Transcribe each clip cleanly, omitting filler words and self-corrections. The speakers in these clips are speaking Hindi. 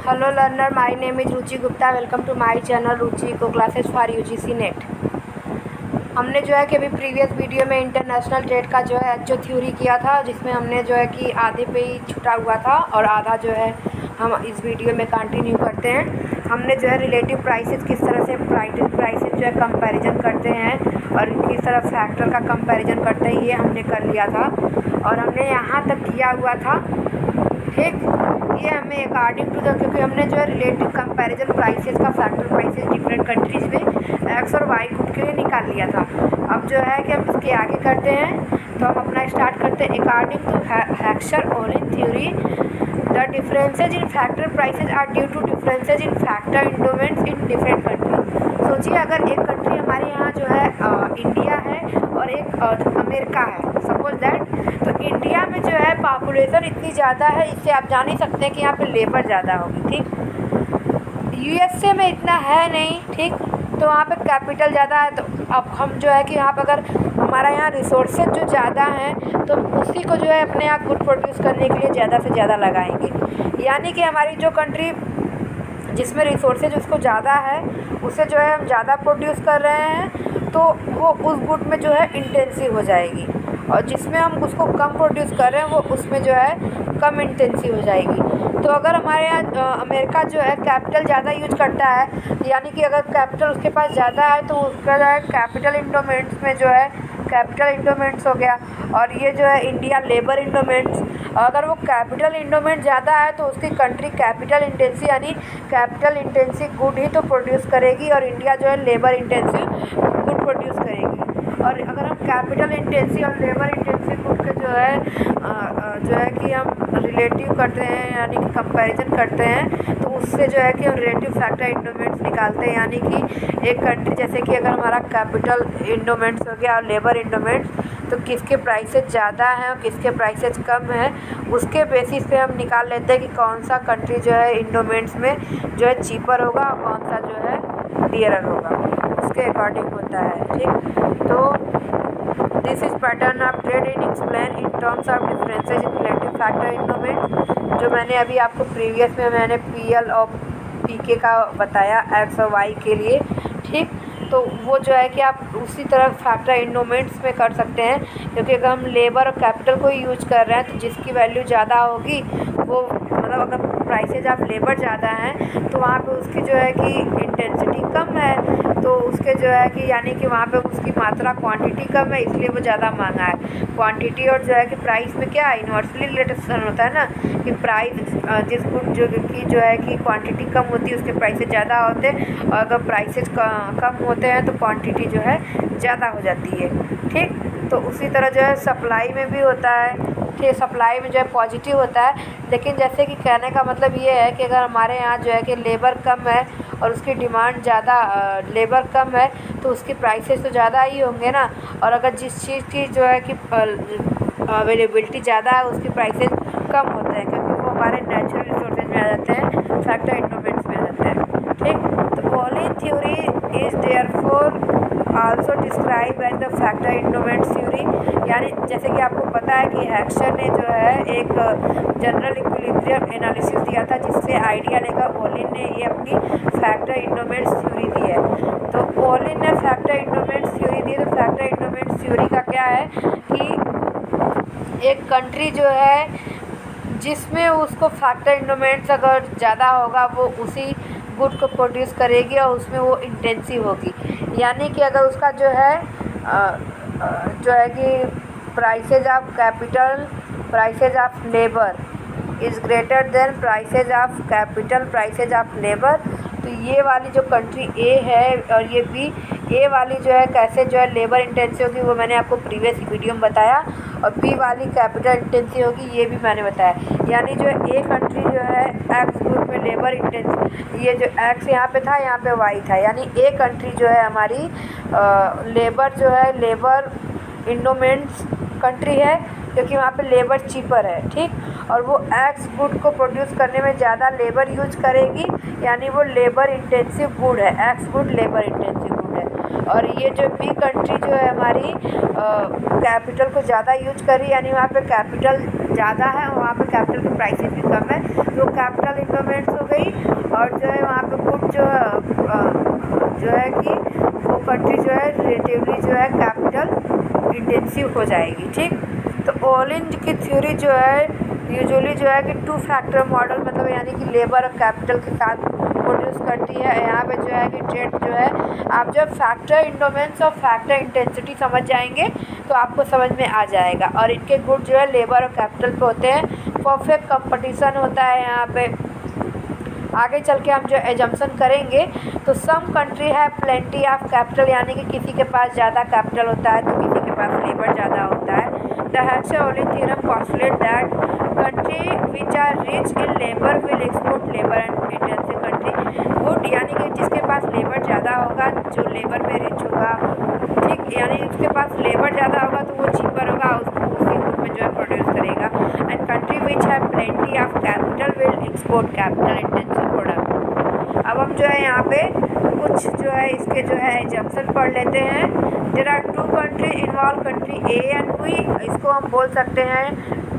Hello learner, my name is Ruchi Gupta. Welcome to my channel Ruchi Eco Classes for UGC net. हमने जो है कि अभी प्रीवियस वीडियो में इंटरनेशनल ट्रेड का जो है जो थ्योरी किया था, जिसमें हमने जो है कि आधे पे ही छुटा हुआ था और आधा जो है हम इस वीडियो में कंटिन्यू करते हैं। हमने जो है रिलेटिव प्राइसेस किस तरह से प्राइसेस जो है कंपैरिजन करते हैं और किस तरह फैक्टर का कंपैरिजन करते हैं, ये हमने कर लिया था और हमने यहाँ तक किया हुआ था। ठीक, ये हमें अकॉर्डिंग टू द, क्योंकि हमने जो है रिलेटिव कंपैरिजन प्राइसेस का फैक्टर प्राइसेस डिफरेंट कंट्रीज़ में एक्स और वाई गुड के लिए निकाल लिया था। अब जो है कि हम इसके आगे करते हैं, तो हम अपना स्टार्ट करते हैं। According to Heckscher Ohlin theory the differences in factor prices are due to differences in factor endowments in different country. सोचिए, अगर एक कंट्री हमारे यहाँ जो है इंडिया है और एक अमेरिका है, सपोज दैट, तो इंडिया में जो है पॉपुलेशन इतनी ज़्यादा है, इससे आप जान ही सकते हैं कि यहाँ पे लेबर ज़्यादा होगी। ठीक, यूएसए में इतना है नहीं, ठीक, तो वहाँ पे कैपिटल ज़्यादा है। तो अब हम जो है कि यहाँ पर अगर हमारा यहाँ रिसोर्सेज जो ज़्यादा हैं, तो उसी को जो है अपने यहाँ गुड प्रोड्यूस करने के लिए ज़्यादा से ज़्यादा लगाएंगे। यानी कि हमारी जो कंट्री जिसमें रिसोर्सेज उसको ज़्यादा है, उसे जो है हम ज़्यादा प्रोड्यूस कर रहे हैं, तो वो उस गुड में जो है इंटेंसिव हो जाएगी, और जिसमें हम उसको कम प्रोड्यूस कर रहे हैं वो उसमें जो है कम इंटेंसिव हो जाएगी। तो अगर हमारे यहाँ अमेरिका जो है कैपिटल ज़्यादा यूज करता है, यानी कि अगर कैपिटल उसके पास ज़्यादा है, तो उसका जो है कैपिटल इंडोमेंट्स में जो है कैपिटल इंडोमेंट्स हो गया, और ये जो है इंडिया लेबर इंडोमेंट्स। अगर वो कैपिटल इंडोमेंट ज़्यादा है, तो उसकी कंट्री कैपिटल इंटेंसिव यानी कैपिटल इंटेंसिव गुड ही तो प्रोड्यूस करेगी, और इंडिया जो है लेबर इंटेंसिव गुड प्रोड्यूस करेगी। और अगर हम कैपिटल इंटेंसिव और लेबर इंटेंसिव गुड के जो है कि हम रिलेटिव करते हैं, यानी कि कंपैरिजन करते हैं, तो उससे जो है कि हम रिलेटिव फैक्टर इंडोमेंट्स निकालते हैं। यानी कि एक कंट्री जैसे कि अगर हमारा कैपिटल इंडोमेंट्स हो गया और लेबर इंडोमेंट्स, तो किसके प्राइसेस ज़्यादा हैं और किसके प्राइसेस कम हैं, उसके बेसिस पे हम निकाल लेते हैं कि कौन सा कंट्री जो है इंडोमेंट्स में जो है चीपर होगा और कौन सा जो है डियरर होगा, उसके अकॉर्डिंग होता है। ठीक, तो this is pattern of trade in explain in terms of differences in relative factor endowments, जो मैंने अभी आपको प्रीवियस में मैंने पीएल और पीके का बताया एक्स और वाई के लिए। ठीक, तो वो जो है कि आप उसी तरह फैक्टर इंडोमेंट्स में कर सकते हैं, क्योंकि अगर हम लेबर और कैपिटल को ही यूज कर रहे हैं, तो जिसकी वैल्यू ज़्यादा होगी वो, मतलब अगर प्राइसेज ऑफ लेबर ज़्यादा हैं, तो वहाँ पे उसकी जो है कि इंटेंसिटी कम है, तो उसके जो है कि यानी कि वहाँ पे उसकी मात्रा क्वांटिटी कम है, इसलिए वो ज़्यादा महंगा है। क्वांटिटी और जो है कि प्राइस में क्या इन्वर्सली रिलेशन होता है ना, कि प्राइस जिस गुड जो है कि क्वांटिटी कम होती है उसके प्राइसेज ज़्यादा होते हैं, और अगर प्राइसेज कम होते हैं तो क्वांटिटी जो है ज़्यादा हो जाती है। ठीक, तो उसी तरह जो है सप्लाई में भी होता है। ठीक, सप्लाई में जो है पॉजिटिव होता है, लेकिन जैसे कि कहने का मतलब ये है कि अगर हमारे यहाँ जो है कि लेबर कम है और उसकी डिमांड ज़्यादा, लेबर कम है, तो उसकी प्राइसेस तो ज़्यादा ही होंगे ना, और अगर जिस चीज़ की जो है कि अवेलेबिलिटी ज़्यादा है उसकी प्राइसेस कम होते हैं, क्योंकि वो हमारे नेचुरल रिसोर्सेज में आ जाते हैं, फैक्टर इंडोमेंट्स में आ जाते हैं। ठीक, तो Ohlin theory is therefore also describe as the factor endowments theory, यानी जैसे कि आपको पता है कि हेक्सर ने जो है एक जनरल इक्विलिब्रियम एनालिसिस दिया था, जिससे आइडिया लेकर ओलिन ने ये अपनी फैक्टर इंडोमेंट्स थ्योरी दी है। तो ओलिन ने फैक्टर इंडोमेंट्स थ्योरी दी, तो फैक्टर इंडोमेंट्स थ्योरी का क्या है कि एक कंट्री जो है जिसमें उसको फैक्टर इंडोमेंट्स अगर ज़्यादा होगा, वो उसी गुड को प्रोड्यूस करेगी और उसमें वो इंटेंसिव होगी। यानी कि अगर उसका जो है कि prices of capital prices of labour is greater than prices of capital prices of labour, तो ये वाली जो कंट्री ए है और ये बी, ए वाली जो है कैसे जो है लेबर इंटेंसिव होगी वो मैंने आपको प्रीवियस वीडियो में बताया, और बी वाली कैपिटल इंटेंसिव होगी ये भी मैंने बताया। यानी जो ए कंट्री जो है एक्स ग्रुप में लेबर इंटेंसिव, ये जो एक्स यहाँ पे था यहाँ पे वाई था, यानी ए कंट्री जो है हमारी लेबर जो है लेबर इंडोमेंट्स कंट्री है, क्योंकि वहाँ पे लेबर चीपर है। ठीक, और वो एक्स गुड को प्रोड्यूस करने में ज़्यादा लेबर यूज करेगी, यानी वो लेबर इंटेंसिव गुड है, x good labour intensive good है। और ये जो बी कंट्री जो है हमारी कैपिटल को ज़्यादा यूज करी, यानी वहाँ पे कैपिटल ज़्यादा है और वहाँ पे कैपिटल की प्राइसेस भी कम है, तो कैपिटल इंडोमेंट्स हो गई और जो है वहाँ पे गुड जो है कि वो कंट्री जो है रिलेटिवली जो है कैपिटल इंटेंसिव हो जाएगी। ठीक, तो ओलिन की थ्योरी जो है यूजुअली जो है कि 2 फैक्टर मॉडल मतलब यानी कि लेबर और कैपिटल के साथ प्रोड्यूस करती है। यहाँ पे जो है कि ट्रेड जो है आप जब फैक्टर इंडोमेंस और फैक्टर इंटेंसिटी समझ जाएंगे तो आपको समझ में आ जाएगा। और इनके गुड जो है लेबर और कैपिटल पे होते हैं। परफेक्ट कंपटीशन होता है यहाँ पे। आगे चल के हम जो एजम्पशन करेंगे तो सम कंट्री है प्लेंटी ऑफ कैपिटल, यानी कि किसी के पास ज़्यादा कैपिटल होता है तो किसी के पास लेबर ज़्यादा होता है। The Heckscher Ohlin theorem postulate that country which are rich in labour will export labour and intensive country good, यानी कि जिसके पास लेबर ज़्यादा होगा, जो लेबर में रिच होगा, ठीक, यानी उसके पास लेबर ज़्यादा होगा तो वो चीपर होगा, उसको उसी गुड में जो है प्रोड्यूस करेगा। एंड कंट्री विच है plenty of capital will export capital intensive product. अब हम जो है यहाँ पे कुछ जो है इसके जो है एग्जाम्पल पढ़ लेते हैं। There are 2 country involve, country A and B, इसको हम बोल सकते हैं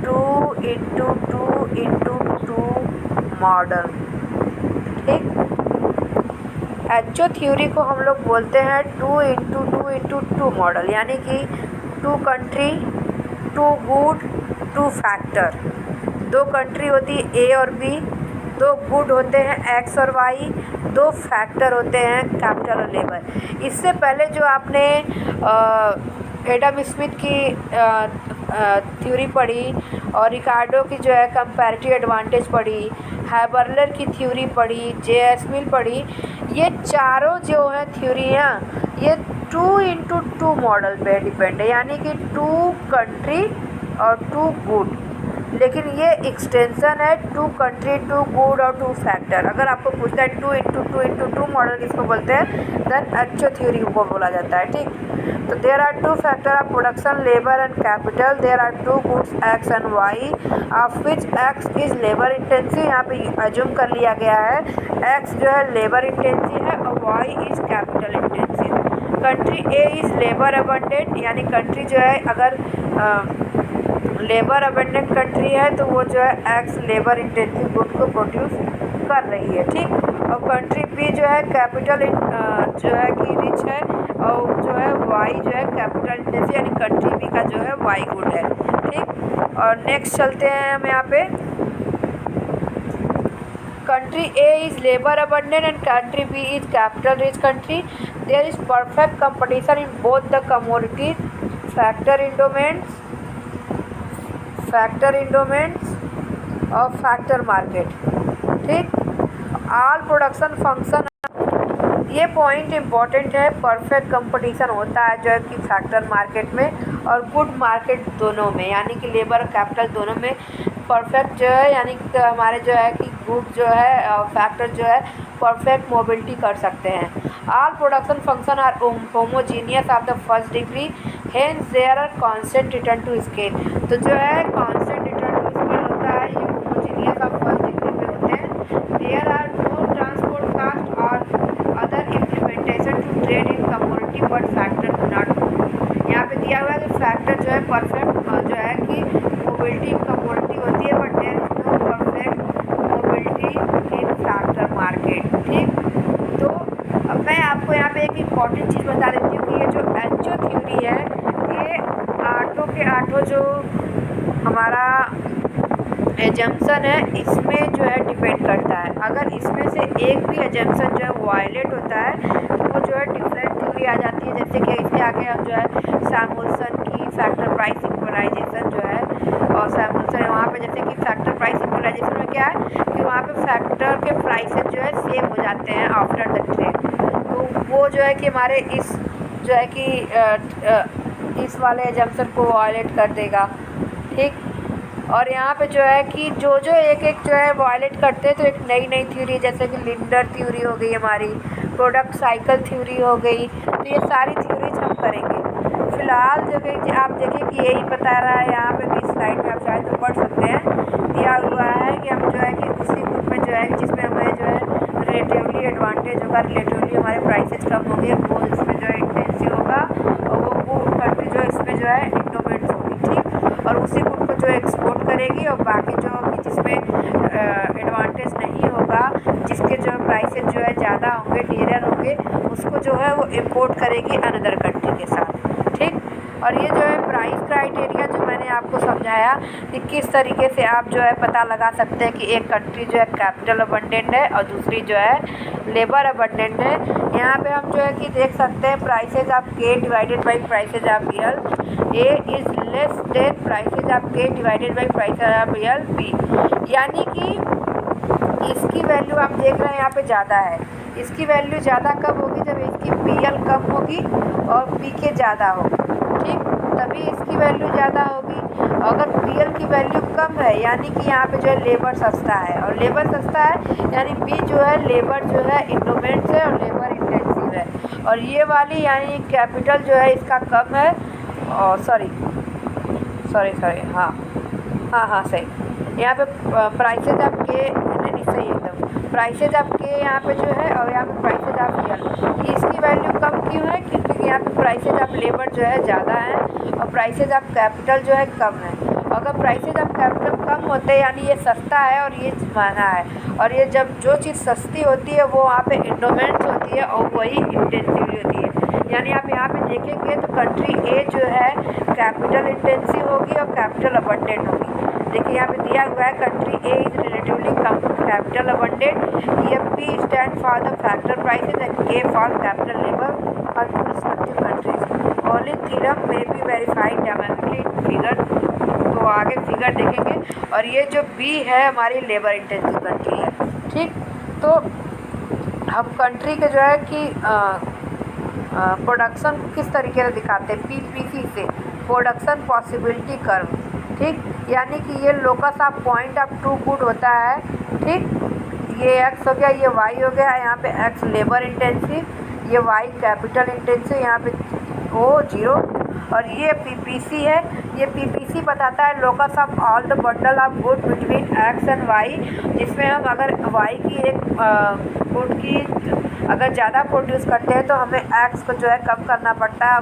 2x2 मॉडल। ठीक, एचओ थ्योरी को हम लोग बोलते हैं 2x2 मॉडल, यानी कि 2 कंट्री 2 गुड 2 फैक्टर। 2 कंट्री होती है ए और बी, 2 गुड होते हैं एक्स और वाई, 2 फैक्टर होते हैं कैपिटल और लेबर। इससे पहले जो आपने एडम स्मिथ की थ्योरी पढ़ी और रिकार्डो की जो है कंपैरेटिव एडवांटेज पढ़ी, हैबरलर की थ्योरी पढ़ी, जे.एस. मिल पढ़ी, ये चारों जो है थ्योरियाँ ये 2x2 मॉडल पे डिपेंड है, यानी कि 2 कंट्री और 2 गुड, लेकिन ये एक्सटेंशन है 2 कंट्री 2 गुड और 2 फैक्टर। अगर आपको पूछता है 2x2 मॉडल किसको बोलते हैं, देन एचओ थ्योरी को बोला जाता है। ठीक, तो there are 2 factor of production labour and capital, there are 2 goods X and Y of which X is labour intensive, यहाँ पे अज्यूम कर लिया गया है एक्स जो है लेबर इंटेंसिव है और Y is capital intensive. Country A is labour abundant, यानी कंट्री जो है अगर लेबर अबंडेंट कंट्री है तो वो जो है एक्स लेबर इंटेंसिव गुड को प्रोड्यूस कर रही है। ठीक, और कंट्री बी जो है कैपिटल जो है कि रिच है और जो है वाई जो है कैपिटल इंटेंसिव, यानी कंट्री बी का जो है वाई गुड है। ठीक, और नेक्स्ट चलते हैं हम यहाँ पे। Country A is labour abundant and country B is capital rich country. There is perfect competition in both the commodities factor endowments और फैक्टर मार्केट। ठीक, ऑल प्रोडक्शन फंक्शन, ये पॉइंट इम्पॉर्टेंट है। परफेक्ट कंपटीशन होता है जो है कि फैक्टर मार्केट में और गुड मार्केट दोनों में, यानी कि लेबर और कैपिटल दोनों में परफेक्ट जो है, यानी कि हमारे जो है कि गुड जो है और फैक्टर जो है परफेक्ट मोबिलिटी कर सकते हैं। All production function are homogeneous of the first degree, hence there are constant return to scale. तो जो है कांस्टेंट रिटर्न टू स्केल होता है, ये होमोजीनियस ऑफ फर्स्ट डिग्री में होते हैं। There are no transport cost और other implementation to trade in commodity but factor do not. यहाँ पे दिया हुआ है कि फैक्टर जो है परफेक्ट जो है कि मोबिलिटी कमोडिटी होती है but there is no perfect mobility in factor market. ठीक, तो अब मैं आपको यहाँ पे एक इम्पॉर्टेंट चीज़ बता देती हूँ कि ये जो एचओ थ्योरी है ये आठों के आठों जो हमारा एजम्पशन है इसमें जो है डिपेंड करता है। अगर इसमें से एक भी एजम्पशन जो है वायलेट होता है तो वो जो है डिफरेंट थ्योरी आ जाती है। जैसे कि इसके आगे हम जो है सैमुअल्सन की फैक्टर प्राइस इक्वलाइजेशन जो है, और सैमुअल्सन वहाँ पे जैसे कि फैक्टर प्राइस इक्वलाइजेशन में क्या है कि वहाँ पे फैक्टर के प्राइसेस जो है सेम हो जाते हैं आफ्टर द ट्रेड। तो वो जो है कि हमारे इस जो है कि इस वाले एजम्पशन को वायलेट कर देगा। ठीक, और यहाँ पे जो है कि जो एक जो है वायलेट करते हैं तो एक नई नई थ्योरी, जैसे कि लिंडर थ्योरी हो गई हमारी, प्रोडक्ट साइकिल थ्योरी हो गई, तो ये सारी थ्योरीज हम करेंगे। फिलहाल जो कि आप देखें कि यही बता रहा है यहाँ पे भी स्लाइड में, आप चाहे तो पढ़ सकते हैं। दिया हुआ है कि हम जो है कि उसी ग्रुप में जो है जिसमें हमें जो है रिलेटिवली एडवांटेज होगा, रिलेटिवली हमारे प्राइसेस कम होंगे, वो इसमें जो है इंटेंसिव होगा और वो कंट्री जो इसमें जो है इंडोमेंट्स होगी। ठीक, और उसी गुड को जो एक्सपोर्ट करेगी और बाकी जो कि जिसमें एडवांटेज नहीं होगा, जिसके जो जो है वो इम्पोर्ट करेगी अनदर कंट्री के साथ, ठीक। और ये जो है प्राइस क्राइटेरिया जो मैंने आपको समझाया कि किस तरीके से आप जो है पता लगा सकते हैं कि एक कंट्री जो है कैपिटल अबंडेंट है और दूसरी जो है लेबर अबंडेंट है। यहाँ पे हम जो है कि देख सकते हैं prices of K divided by prices of L A is less than prices of K divided by prices of L B, यानी कि इसकी वैल्यू आप देख रहे हैं यहाँ पे ज़्यादा है। इसकी वैल्यू ज़्यादा कब होगी? जब इसकी पीएल कम होगी और पीके ज़्यादा होगी, ठीक, तभी इसकी वैल्यू ज़्यादा होगी। अगर पीएल की वैल्यू कम है यानी कि यहाँ पे जो है लेबर सस्ता है, और लेबर सस्ता है यानी बी जो है लेबर जो है इंडोमेंट्स है और लेबर इंटेंसिव है। और ये वाली यानी कैपिटल जो है इसका कम है, और सॉरी हाँ सही। यहाँ पे प्राइसेज ऑफ के नहीं सही एकदम, प्राइसेज ऑफ के यहाँ पे जो है और यहाँ पे प्राइसेज ऑफ यल, इसकी वैल्यू कम क्यों है? क्योंकि यहाँ पे प्राइसेज ऑफ लेबर जो है ज़्यादा है और प्राइसेज ऑफ कैपिटल जो है कम है। अगर प्राइसेज ऑफ कैपिटल कम होते हैं यानी ये सस्ता है और ये महंगा है, और ये जब जो चीज़ सस्ती होती है वो वहाँ पे इंडोमेंट्स होती है और वही इंटेंसिवली होती है। यानी आप यहाँ पे देखेंगे तो कंट्री ए जो है कैपिटल इंटेंसिव होगी और कैपिटल अबंडेंट होगी। देखिए यहाँ पे दिया हुआ है कंट्री ए इज रिलेटिवली कम कैपिटल अबंडेंट, ये P stand for the factor prices and K for capital labour और respective countries. All in theorem may be verified dimensionally figure, तो आगे फिगर देखेंगे। और ये जो बी है हमारी लेबर इंटेंसिव कंट्री है, ठीक। तो हम कंट्री के जो है कि प्रोडक्शन किस तरीके से दिखाते हैं? पीपीसी से, प्रोडक्शन पॉसिबिलिटी कर्व, ठीक, यानी कि ये locus of point of two good होता है, ठीक। ये एक्स हो गया, ये वाई हो गया, यहाँ पे एक्स लेबर इंटेंसिव, ये वाई कैपिटल इंटेंसिव, यहाँ पे ओ जीरो, और ये पीपीसी है। ये पीपीसी बताता है locus of all the bundle of good between X and Y, जिसमें हम अगर वाई की एक गुड की अगर ज़्यादा प्रोड्यूस करते हैं तो हमें एक्स को जो है कम करना पड़ता है,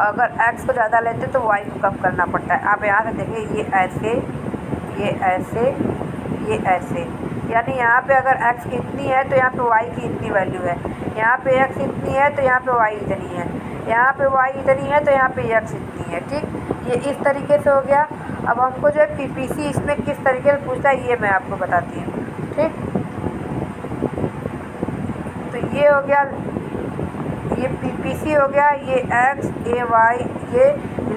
अगर एक्स को ज़्यादा लेते हैं तो वाई को कम करना पड़ता है। आप यहाँ से देखिए, ये ऐसे, ये ऐसे, ये ऐसे, यानी यहाँ पे अगर एक्स की इतनी है तो यहाँ पे वाई की इतनी वैल्यू है, यहाँ पे एक्स इतनी है तो यहाँ पे वाई इतनी है, यहाँ पे वाई इतनी है तो यहाँ पे एक्स इतनी है, ठीक। ये इस तरीके से हो गया। अब हमको जो है पीपीसी इसमें किस तरीके से पूछता है ये मैं आपको बताती हूँ, ठीक। तो ये हो गया, ये पीपीसी हो गया, ये एक्स, ये वाई, ये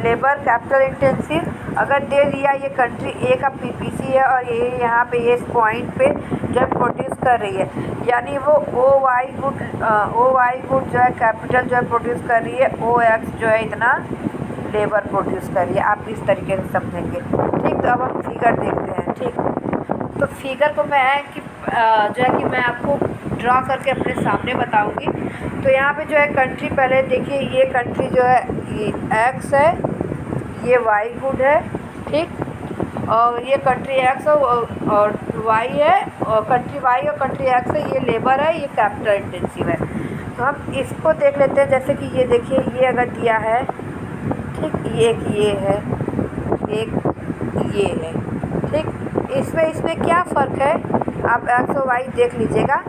लेबर कैपिटल इंटेंसिव। अगर दे दिया ये कंट्री ए का पीपीसी है और ये यहाँ पे ये इस पॉइंट पे जो है प्रोड्यूस कर रही है, यानी वो ओ वाई गुड जो है कैपिटल जो है प्रोड्यूस कर रही है, ओ एक्स जो है इतना लेबर प्रोड्यूस कर रही है। आप इस तरीके से समझेंगे, ठीक। तो अब हम फिगर देखते हैं, ठीक। तो फिगर को मैं कि जो है कि मैं आपको ड्रा करके अपने सामने बताऊंगी। तो यहाँ पे जो है कंट्री, पहले देखिए ये कंट्री जो है ये एक्स है, ये वाई गुड है, ठीक, और ये कंट्री एक्स और वाई है, और कंट्री वाई और कंट्री एक्स है, ये लेबर है, ये कैपिटल इंटेंसिव है। तो हम इसको देख लेते हैं, जैसे कि ये देखिए, ये अगर दिया है, ठीक, एक ये है, एक ये है, ठीक। इसमें क्या फ़र्क है आप एक्स और वाई देख लीजिएगा।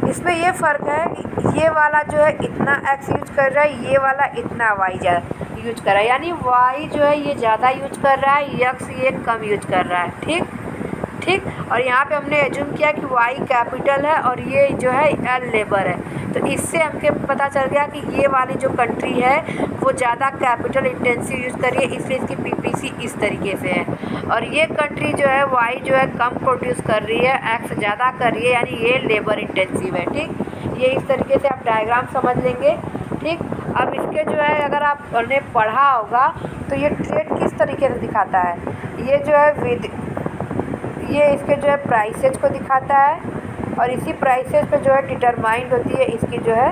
इसमें ये फ़र्क है कि ये वाला जो है इतना एक्स यूज कर रहा है, ये वाला इतना वाई यूज कर रहा है, यानी वाई जो है ये ज़्यादा यूज कर रहा है, एक्स ये कम यूज कर रहा है, ठीक। और यहाँ पे हमने एज्यूम किया कि वाई कैपिटल है और ये जो है एल लेबर है, तो इससे हमको पता चल गया कि ये वाली जो कंट्री है वो ज़्यादा कैपिटल इंटेंसिव यूज़ कर रही है, इसलिए इसकी पीपीसी इस तरीके से है। और ये कंट्री जो है वाई जो है कम प्रोड्यूस कर रही है, एक्स ज़्यादा कर रही है, यानी ये लेबर इंटेंसिव है, ठीक। ये इस तरीके से आप डायग्राम समझ लेंगे, ठीक। अब इसके जो है अगर आपने पढ़ा होगा तो ये ट्रेड किस तरीके से दिखाता है, ये जो है ये इसके जो है प्राइसेज को दिखाता है, और इसी प्राइसेज पे जो है डिटरमाइंड होती है इसकी जो है,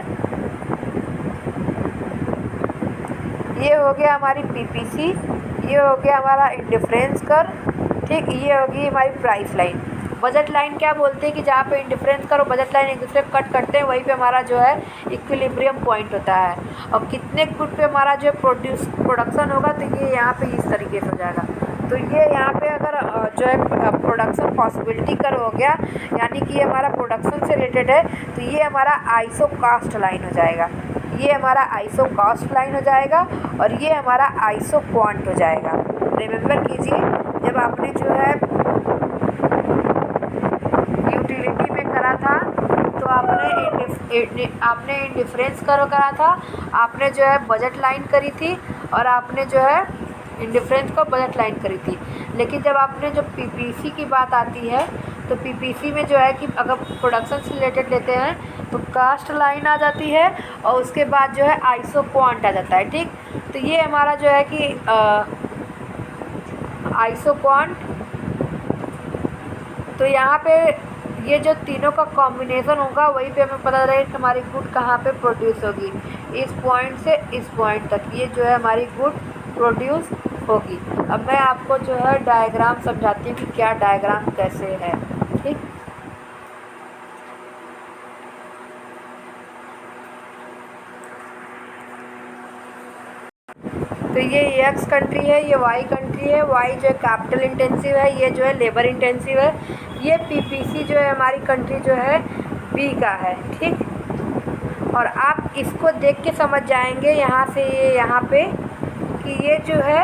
ये हो गया हमारी पीपीसी, ये हो गया हमारा इंडिफरेंस कर्व, ठीक। ये होगी हमारी प्राइस लाइन। बजट लाइन क्या बोलते हैं कि जहाँ पे इंडिफरेंस कर्व और बजट लाइन एक दूसरे को कट करते हैं, वहीं पे हमारा जो है इक्विलिब्रियम पॉइंट होता है, और कितने गुड पे हमारा जो प्रोडक्शन होगा, तो ये यहाँ पे इस तरीके से हो जाएगा। तो ये यहाँ पे अगर जो है प्रोडक्शन पॉसिबिलिटी कर हो गया, यानी कि ये हमारा प्रोडक्शन से रिलेटेड है, तो ये हमारा आईसो कास्ट लाइन हो जाएगा, ये हमारा आईसो कास्ट लाइन हो जाएगा, और ये हमारा आईसो क्वांट हो जाएगा। रिमेंबर कीजिए, जब आपने जो है यूटिलिटी में करा था तो आपने इंडिफरेंस करा था, आपने जो है बजट लाइन करी थी, और आपने जो है इंडिफरेंस को बजट लाइन करी थी। लेकिन जब आपने जो पीपीसी की बात आती है, तो पीपीसी में जो है कि अगर प्रोडक्शन से रिलेटेड लेते हैं तो कास्ट लाइन आ जाती है, और उसके बाद जो है आईसो क्वांट आ जाता है। ठीक, तो ये हमारा जो है कि आईसो क्वांट, तो यहाँ पे ये जो तीनों का कॉम्बिनेशन होगा, वहीं पे हमें पता चलेगा कि हमारी गुड कहाँ पे प्रोड्यूस होगी, इस पॉइंट से इस पॉइंट तक ये जो है हमारी गुड प्रोड्यूस होगी। अब मैं आपको जो है डायग्राम समझाती हूँ कि क्या डायग्राम कैसे है। ठीक, तो ये एक्स कंट्री है, ये वाई कंट्री है। वाई जो है कैपिटल इंटेंसिव है, ये जो है लेबर इंटेंसिव है। ये पीपीसी जो है हमारी कंट्री जो है बी का है। ठीक, और आप इसको देख के समझ जाएंगे यहाँ से ये यहाँ पे कि ये जो है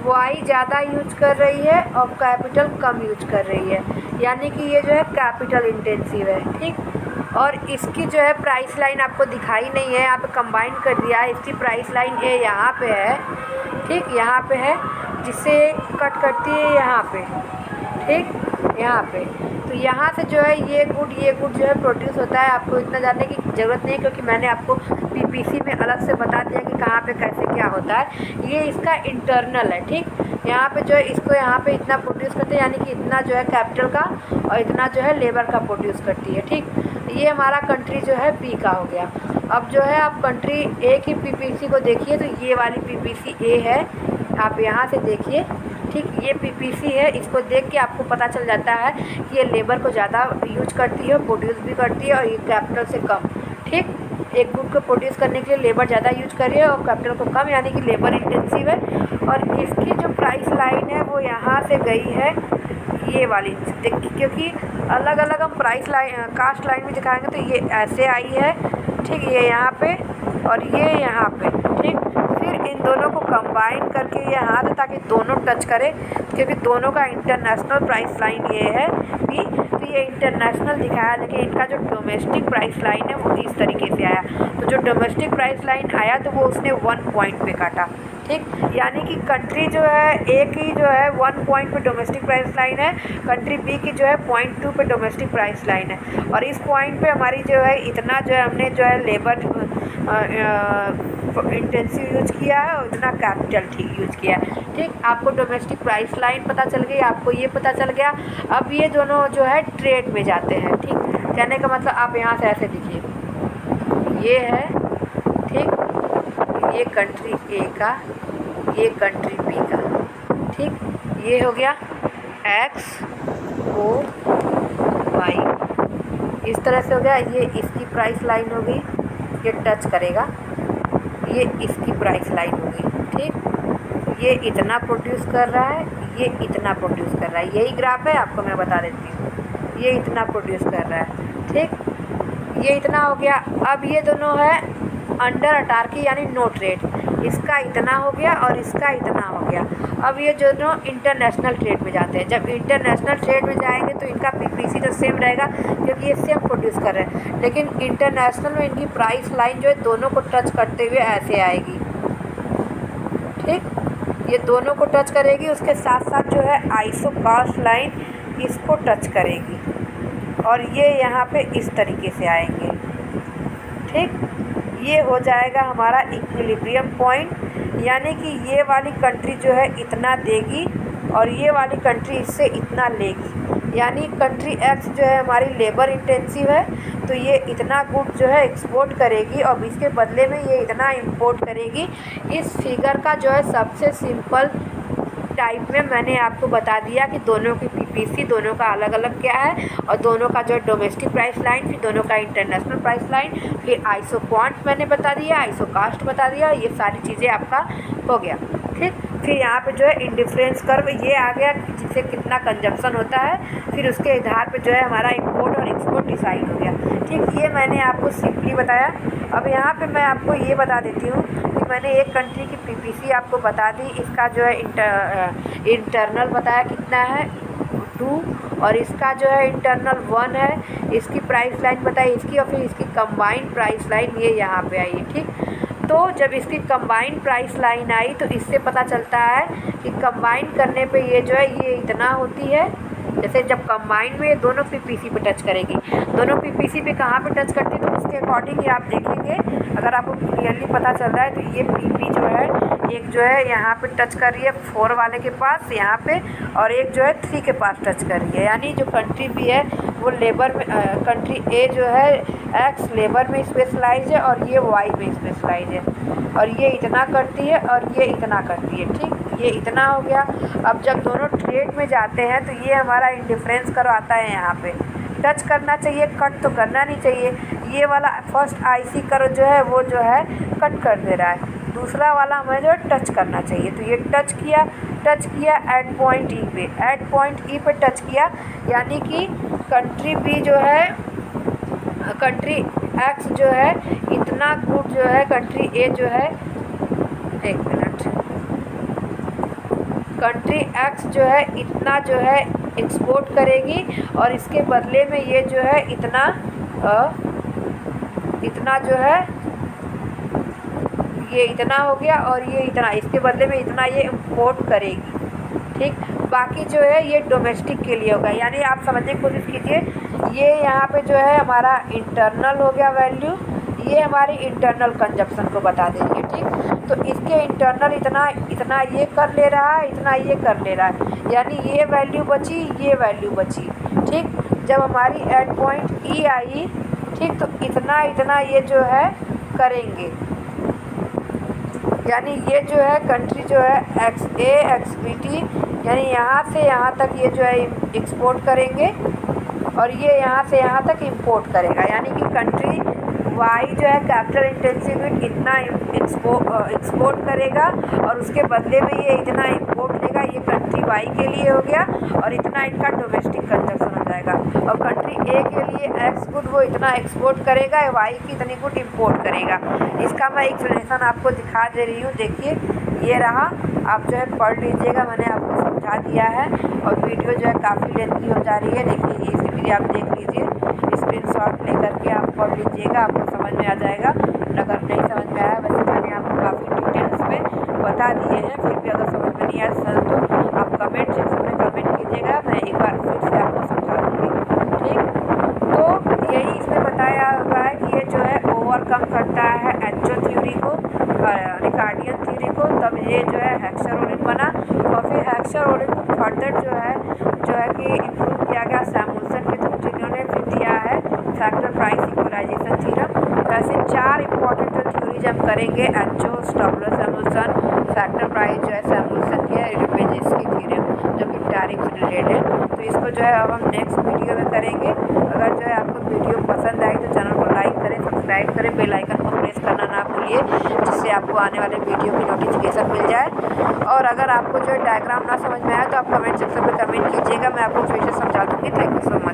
वाई ज़्यादा यूज कर रही है और कैपिटल कम यूज कर रही है, यानी कि ये जो है कैपिटल इंटेंसिव है। ठीक, और इसकी जो है प्राइस लाइन आपको दिखाई नहीं है, यहाँ पे कंबाइन कर दिया है। इसकी प्राइस लाइन ये यहाँ पे है, ठीक, यहाँ पे है, जिससे कट करती है यहाँ पे। ठीक, यहाँ पे, तो यहाँ से जो है ये गुड जो है प्रोड्यूस होता है। आपको इतना जानने की ज़रूरत नहीं, क्योंकि मैंने आपको पीपीसी में अलग से बता दिया कि कहाँ पे कैसे क्या होता है। ये इसका इंटरनल है। ठीक, यहाँ पे जो है इसको यहाँ पे इतना प्रोड्यूस करते हैं, यानी कि इतना जो है कैपिटल का और इतना जो है लेबर का प्रोड्यूस करती है। ठीक, ये हमारा कंट्री जो है बी का हो गया। अब जो है आप कंट्री ए की पीपीसी को देखिए, तो ये वाली पीपीसी ए है, आप यहाँ से देखिए। ठीक, ये पीपीसी है, इसको देख के आपको पता चल जाता है कि ये लेबर को ज़्यादा यूज करती है, प्रोड्यूस भी करती है, और ये कैपिटल से कम। ठीक, एक गुड को प्रोड्यूस करने के लिए लेबर ज़्यादा यूज कर रही है और कैपिटल को कम, यानी कि लेबर इंटेंसिव है। और इसकी जो प्राइस लाइन है वो यहाँ से गई है ये वाली, देखिए, क्योंकि अलग अलग हम प्राइस लाइन कास्ट लाइन में दिखाएंगे तो ये ऐसे आई है। ठीक, ये यहाँ पे और ये यहाँ पे। ठीक, फिर इन दोनों को कंबाइन करके ये हाथ है ताकि दोनों टच करें, क्योंकि दोनों का इंटरनेशनल प्राइस लाइन ये है बी, तो ये इंटरनेशनल दिखाया, लेकिन इनका जो डोमेस्टिक प्राइस लाइन है वो इस तरीके से आया। तो जो डोमेस्टिक प्राइस लाइन आया तो वो उसने 1 पॉइंट पे काटा। ठीक, यानी कि कंट्री जो है ए की जो है 1 पॉइंट पे डोमेस्टिक प्राइस लाइन है, कंट्री बी की जो है 0.2 पे डोमेस्टिक प्राइस लाइन है। और इस पॉइंट पे हमारी जो है इतना जो है हमने जो है लेबर इंटेंसिव यूज किया है और इतना कैपिटल ठीक यूज किया है। ठीक, आपको डोमेस्टिक प्राइस लाइन पता चल गई, आपको ये पता चल गया। अब ये दोनों जो है ट्रेड में जाते हैं। ठीक, कहने का मतलब आप यहाँ से ऐसे देखिए, ये है, ठीक, ये कंट्री ए का, ये कंट्री बी का। ठीक, ये हो गया एक्स ओ वाई, इस तरह से हो गया। ये इसकी प्राइस लाइन होगी, ये टच करेगा, ये इसकी प्राइस लाइन होगी। ठीक, ये इतना प्रोड्यूस कर रहा है, ये इतना प्रोड्यूस कर रहा है, यही ग्राफ है, आपको मैं बता देती हूँ, ये इतना प्रोड्यूस कर रहा है। ठीक, ये इतना हो गया। अब ये दोनों है अंडर अटार्की, यानी नो ट्रेड, इसका इतना हो गया और इसका इतना हो गया। अब ये दोनों इंटरनेशनल ट्रेड में जाते हैं। जब इंटरनेशनल ट्रेड में जाएंगे तो इनका पीपीसी तो सेम रहेगा, क्योंकि ये सेम प्रोड्यूस कर रहे हैं, लेकिन इंटरनेशनल में इनकी प्राइस लाइन जो है दोनों को टच करते हुए ऐसे आएगी। ठीक, ये दोनों को टच करेगी, उसके साथ साथ जो है आइसो कास्ट लाइन इसको टच करेगी, और ये यहाँ पे इस तरीके से आएंगे। ठीक, ये हो जाएगा हमारा इक्विलिब्रियम पॉइंट, यानी कि ये वाली कंट्री जो है इतना देगी और ये वाली कंट्री इससे इतना लेगी, यानी कंट्री एक्स जो है हमारी लेबर इंटेंसिव है, तो ये इतना गुड जो है एक्सपोर्ट करेगी और इसके बदले में ये इतना इंपोर्ट करेगी। इस फिगर का जो है सबसे सिंपल टाइप में मैंने आपको बता दिया कि दोनों की पीपीसी, दोनों का अलग अलग क्या है, और दोनों का जो है डोमेस्टिक प्राइस लाइन, फिर दोनों का इंटरनेशनल प्राइस लाइन, फिर आइसो क्वांट मैंने बता दिया, आइसो कास्ट बता दिया, ये सारी चीज़ें आपका हो गया। ठीक, फिर यहाँ पे जो है इंडिफरेंस कर्व ये आ गया जिससे कितना कंजप्शन होता है, फिर उसके आधार पे जो है हमारा इंपोर्ट और एक्सपोर्ट डिसाइड हो गया। ठीक, ये मैंने आपको सिंपली बताया। अब यहाँ पे मैं आपको ये बता देती हूँ कि मैंने एक कंट्री की पीपीसी आपको बता दी, इसका जो है इंटरनल बताया कितना है 2, और इसका जो है इंटरनल 1 है, इसकी प्राइस लाइन बताई इसकी, और फिर इसकी कंबाइंड प्राइस लाइन ये यहाँ पे आई। ठीक, तो जब इसकी कंबाइंड प्राइस लाइन आई तो इससे पता चलता है कि कंबाइन करने पे ये जो है ये इतना होती है। जैसे जब कंबाइन में ये दोनों पीपीसी पे टच करेगी, दोनों पीपीसी पे कहाँ पे टच करती है तो उसके अकॉर्डिंग ही आप देखेंगे। अगर आपको क्लियरली पता चल रहा है तो ये पीपी जो है एक जो है यहाँ पे टच कर रही है 4 वाले के पास यहाँ पे, और एक जो है 3 के पास टच कर रही है। यानी जो कंट्री बी है वो लेबर में, कंट्री ए जो है एक्स लेबर में स्पेशलाइज है और ये वाई में स्पेशलाइज है, और ये इतना करती है और ये इतना करती है। ठीक, ये इतना हो गया। अब जब दोनों ट्रेड में जाते हैं तो ये हमारा इंडिफरेंस कर्व आता है। यहाँ पे टच करना चाहिए, कट तो करना नहीं चाहिए। ये वाला फर्स्ट आईसी कर्व जो है वो जो है कट कर दे रहा है, दूसरा वाला हमें जो है टच करना चाहिए। तो ये टच किया एट पॉइंट ई पे, एट पॉइंट ई पे टच किया, यानी कि कंट्री बी जो है, कंट्री एक्स जो है इतना गुड जो है कंट्री ए जो है, एक मिनट, कंट्री एक्स जो है इतना जो है एक्सपोर्ट करेगी और इसके बदले में ये जो है इतना इतना जो है ये इतना हो गया और ये इतना, इसके बदले में इतना ये इम्पोर्ट करेगी। ठीक, बाकी जो है ये डोमेस्टिक के लिए होगा। यानी आप समझने की कोशिश कीजिए, ये यहाँ पे जो है हमारा इंटरनल हो गया वैल्यू, ये हमारी इंटरनल कंजप्शन को बता देंगे। ठीक, तो इसके इंटरनल इतना ये कर ले रहा है, इतना ये कर ले रहा है, यानी ये वैल्यू बची, ये वैल्यू बची। ठीक, जब हमारी एट पॉइंट ई आई, ठीक, तो इतना ये जो है करेंगे, यानी ये जो है कंट्री जो है एक्स ए एक्स बी टी, यानी यहाँ से यहाँ तक ये जो है एक्सपोर्ट करेंगे और ये यहाँ से यहाँ तक इंपोर्ट करेगा। यानी कि कंट्री वाई जो है कैपिटल इंटेंसिव यूनिट इतना एक्सपोर्ट करेगा और उसके बदले में ये इतना इंपोर्ट लेगा। ये कंट्री वाई के लिए हो गया और इतना इनका डोमेस्टिक कंजप्शन हो जाएगा। और कंट्री ए के लिए एक्स गुड वो इतना एक्सपोर्ट करेगा, वाई की इतनी गुड इंपोर्ट करेगा। इसका मैं एक्सप्लेनेशन आपको दिखा दे रही हूँ, देखिए ये रहा, आप जो है पढ़ लीजिएगा, मैंने आपको समझा दिया है। और वीडियो जो है काफ़ी लेंथी हो जा रही है, देखिए ये इसीलिए आप देख लीजिए, स्क्रीनशॉट ले करके आप पढ़ लीजिएगा, आपको समझ में आ जाएगा। अगर नहीं समझ में आया, वैसे मैंने आपको काफ़ी डिटेल्स में बता दिए हैं, फिर भी अगर समझ में नहीं आया तो आप कमेंट सेक्शन में कमेंट कीजिएगा, मैं एक बार फिर से आपको समझा दूँगी। ठीक, तो यही इसमें बताया हुआ है कि ये जो है ओवरकम करता है एचओ थ्योरी को, रिकार्डियन थ्योरी को, तब ये जो है हेक्सर-ओलिन बना। और फिर हेक्सर-ओलिन को फर्दर जो है कि इम्प्रूव किया गया सैमुअल्सन के थ्रू, जिन्होंने फिर दिया है फैक्टर प्राइस इक्वलाइजेशन थ्योरम। वैसे 4 इंपॉर्टेंट जो थ्योरीज हम करेंगे, एचओ, स्टॉबलर सैमुअल्सन, फैक्टर प्राइस जो है सैमुअल्सन की है, रिपेजेस की थ्योरम जो कि टैरिफ से रिलेटेड है। तो इसको जो है अब हम नेक्स्ट वीडियो में करेंगे। अगर जो है आपको वीडियो पसंद आई तो चैनल को लाइक करें, सब्सक्राइब करें, बेल आइकन को प्रेस करना ना भूलिए, जिससे आपको आने वाले वीडियो की नोटिफिकेशन मिल जाए। और अगर आपको जो है डायग्राम ना समझ में आया तो आप कमेंट सेक्शन में कमेंट कीजिएगा, मैं आपको फिर से समझा दूँगी। Thank you so much.